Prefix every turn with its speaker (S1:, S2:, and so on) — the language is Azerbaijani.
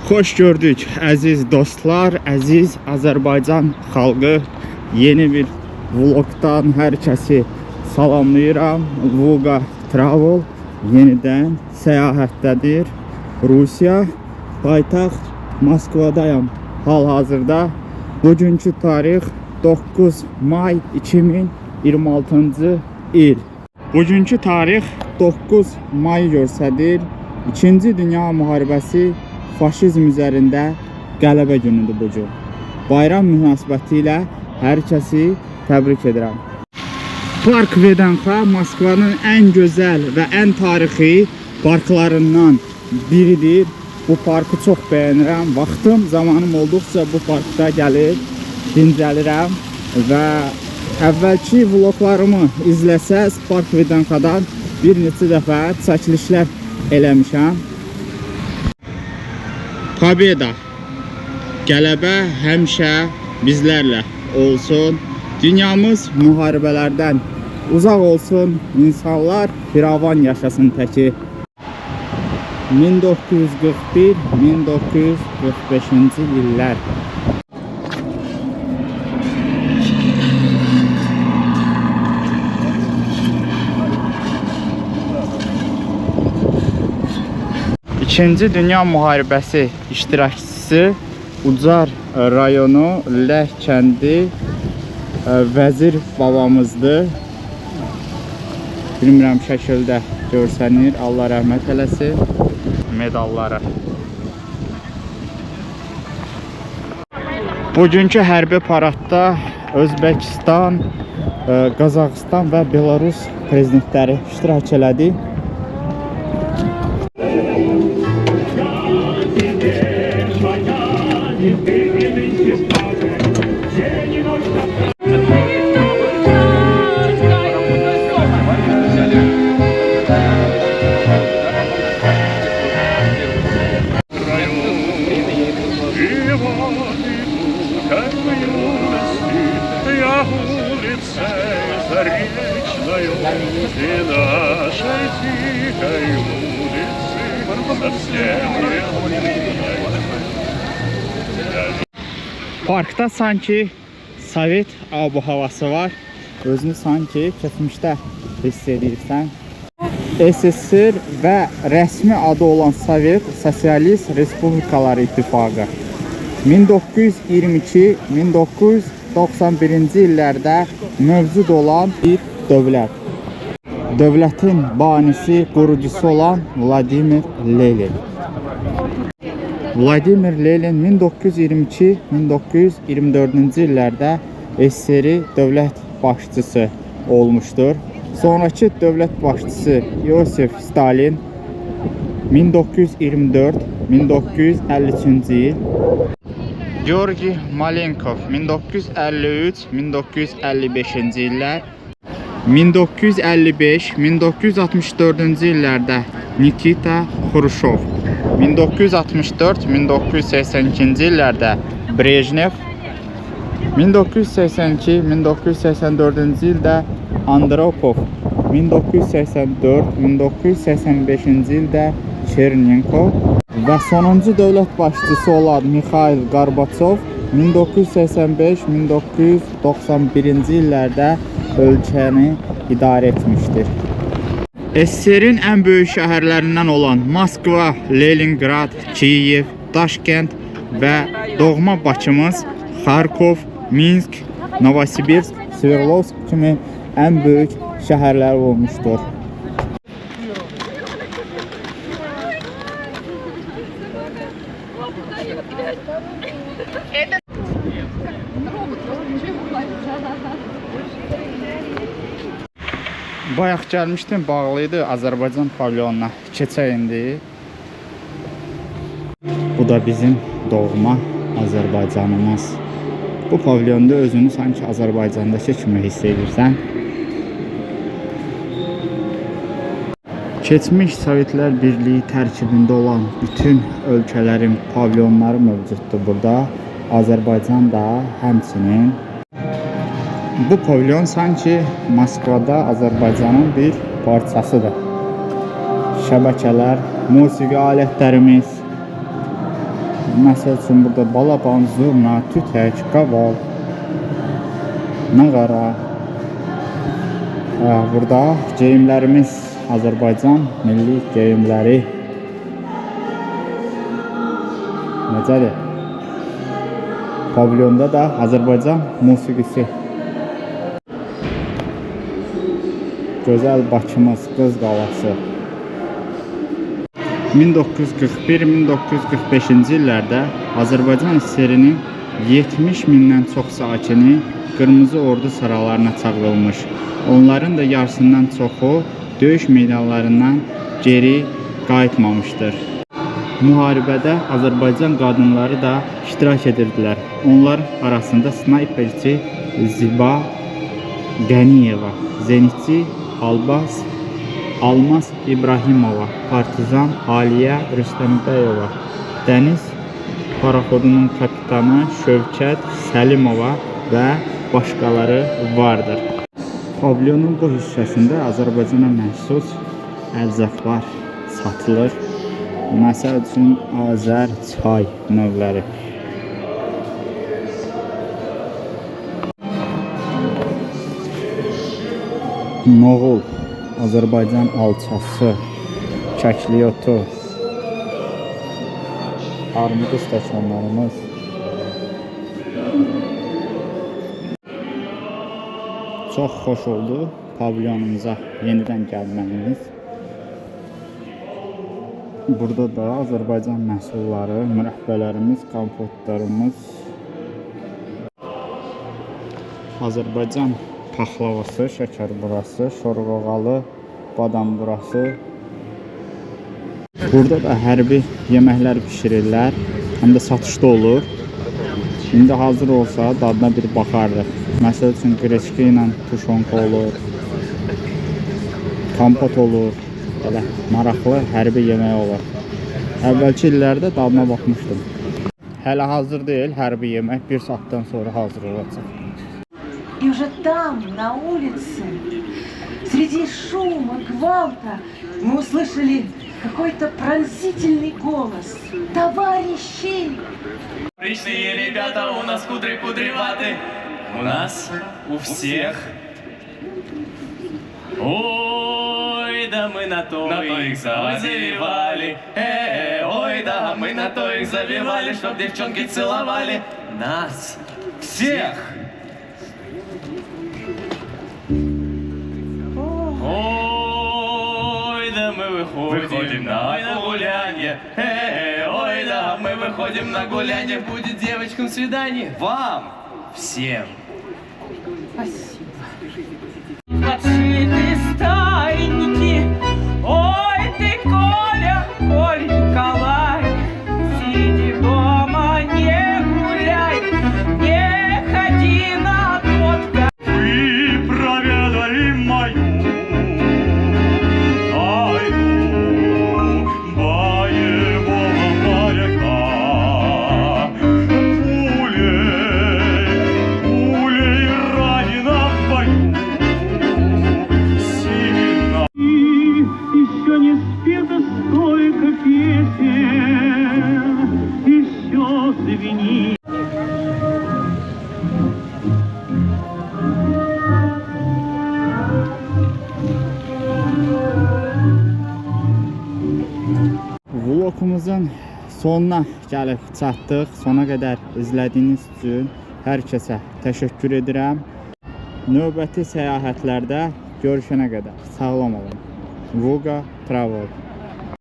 S1: Xoş gördük əziz dostlar, əziz Azərbaycan xalqı. Yeni bir vlogdan hər kəsi salamlayıram. Vuga Travel yenidən səyahətdədir. Rusiya paytaxt Moskvadayam hal-hazırda. Bugünkü tarix 9 may 2026-cı il. Bugünkü tarix 9 may göstərir. 2-ci Dünya Müharibəsi faşizm üzərində qələbə günüdür bu gün. Bayram münasibəti ilə hər kəsi təbrik edirəm. Park Vedanka Moskvanın ən gözəl və ən tarixi parklarından biridir. Bu parkı çox bəyənirəm. Vaxtım, zamanım olduqca bu parkda gəlib dincəlirəm və əvvəlki vloglarımı izləsəz Park Vedankadan bir neçə dəfə çəkilişlər eləmişəm. Pobeda, qələbə həmişə bizlərlə olsun. Dünyamız müharibələrdən uzaq olsun. İnsanlar firavan yaşasın təki. 1941-1945-ci illər. İkinci Dünya Müharibəsi iştirakçısı Ucar rayonu Ləh kəndi vəzir babamızdır. Bilmirəm şəkildə görsənir. Allah rəhmət eləsin. Medalları. Bugünkü hərbi paradda Özbəkistan, Qazaxıstan və Belarus prezidentləri iştirak elədi. Parkda sanki Sovet abu-havası var. Özünü sanki keçmişdə hiss edirsən. SSR və rəsmi adı olan Sovet Sosialist Respublikaları İttifaqı 1922-1991-ci illərdə mövcud olan bir dövlət. Dövlətin banisi, qurucusu olan Vladimir Lenin. Vladimir Lenin 1922-1924-cü illərdə SSR dövlət başçısı olmuşdur. Sonraki dövlət başçısı Yosif Stalin 1924-1953-cü il. Georgi Malenkov 1953-1955-ci illər. 1955-1964-cü illərdə Nikita Xruşov. 1964-1982-ci illərdə Brejnev. 1982-1984-cü ildə Andropov. 1984-1985-ci ildə Chernenko və sonuncu dövlət başçısı olan Mikhail Gorbaçov 1985-1991-ci illərdə ölkəni idarə etmişdir. SSR-in ən böyük şəhərlərindən olan Moskva, Leningrad, Kiyev, Daşkent və doğma Bakımız Xarkov, Minsk, Novosibirsk, Sverdlovsk kimi ən böyük şəhərlər olmuşdur. Bayaq gəlmişdim, bağlıydı Azərbaycan pavilyonuna. Keçək indi. Bu da bizim doğma Azərbaycanımız. Bu pavilyonda özünü sanki Azərbaycandakı kimi hiss edirsən. Keçmiş Sovetlər Birliyi tərkibində olan bütün ölkələrin pavilyonları mövcuddur burada. Azərbaycan da həmçinin. Bu pavilyon sanki Moskvada Azərbaycanın bir parçasıdır. Şəbəkələr, musiqi alətlərimiz, Məsəl üçün burada balaban, zurna, tütək, qaval, nağara. Burada geyimlərimiz Azərbaycan milli geyimləri. Necədir? Pavilyonda da Azərbaycan musiqisi. Gözəl Bakımız, Qız Qalası. 1941-1945-ci illərdə Azərbaycan SSR-nin 70 mindən çox sakini Qırmızı Ordu sıralarına çağırılmış. Onların da yarısından çoxu döyüş meydanlarından geri qayıtmamışdır. Müharibədə Azərbaycan qadınları da iştirak edirdilər. Onlar arasında snayperçi Ziba Qəniyeva, zenitçi Almaz İbrahimova, partizan Aliyə Rüstəmbəyova, dəniz paraxodunun kapitanı Şövkət Səlimova və başqaları vardır. Pavilyonun bu hissəsində Azərbaycana məxsus ərzaqlar satılır. Məsəl üçün Azər çay növləri. Noğul, Azərbaycan alçası, kəkliyotu, armud stəkanlarımız. Çox xoş oldu pavilyonumuza yenidən gəlməyiniz. Burada da Azərbaycan məhsulları, mürəbbələrimiz, kompotlarımız, Azərbaycan paxlavası, şəkər burası, şorğoğalı, badam burası. Burada da hərbi yeməklər pişirirlər, həm də satışda olur. İndi hazır olsa dadına bir baxardıq. Məsəl üçün qreçki ilə tuşonka olur, kompot olur, belə maraqlı hərbi yemək olur. Əvvəlki illərdə dadına baxmışdım. Hələ hazır deyil, hərbi yemək 1 saatdan sonra hazır olacaq.
S2: И уже там, на улице, среди шума, гвалта, мы услышали какой-то пронзительный голос. Товарищи!
S3: Пришли ребята, у нас кудры кудреваты, у нас у всех. Ой, да мы на то их завивали, ой, да мы на то их завивали, чтоб девчонки целовали нас всех. Ой, да мы выходим на гулянье, ой, да мы выходим на гулянье, будет девочкам свидание, вам всем.
S2: Спасибо.
S4: Подшиты стайники, ой ты, Коля, Коль Николай, сиди дома, не гуляй, не ходи на тот конец.
S3: Вы проведали мою тайну боевого моряка. Пулей ранена в бою сильно. Еще не спето столько песен, еще звенит.
S1: Vlogumuzun sonuna gəlib çatdıq. Sona qədər izlədiyiniz üçün hər kəsə təşəkkür edirəm. Növbəti səyahətlərdə görüşənə qədər sağlam olun. Vuga Travel.